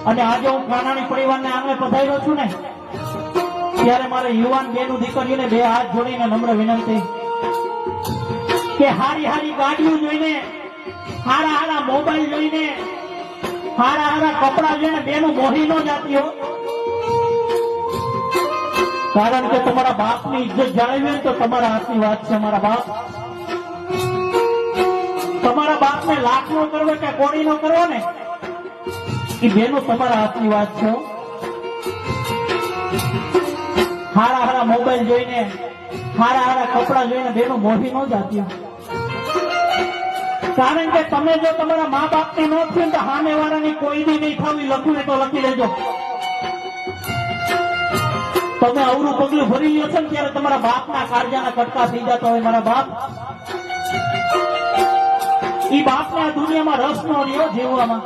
અને આજે હું કાનાણી પરિવારને આંગણે પધાર્યો છું ને, ત્યારે મારે યુવાન બેનું દીકરીઓને બે હાથ જોડીને નમ્ર વિનંતી કે હારી હારી ગાડીઓ જોઈને, હારા હારા મોબાઈલ જોઈને, હારા હારા કપડા જોઈને બેનું મોહી ન જાતી હો. કારણ કે તમારા બાપની ઇજ્જત જાળવી હોય તો તમારા હાથની વાત છે. મારા બાપ, તમારા બાપને લાખ નો કરવો કે કોડી નો કરવો ને, એ બેનો તમારા હાથની વાત છે. હારા હારા મોબાઈલ જોઈને, હારા હારા કપડા જોઈને બેનો મોહી ન જાતી. કારણ કે તમે જો તમારા મા બાપની ન થયું તો સામે વાળાની કોઈ દી નહીં થવી. લખવું ને તો લખી લેજો. તમે અવરું પગલું ભરી લ્યો છો ને ત્યારે તમારા બાપના કાળજાના કટકા થઈ જતા હોય. મારા બાપ, ઈ બાપને આ દુનિયામાં રસ ન રહ્યો જીવવામાં.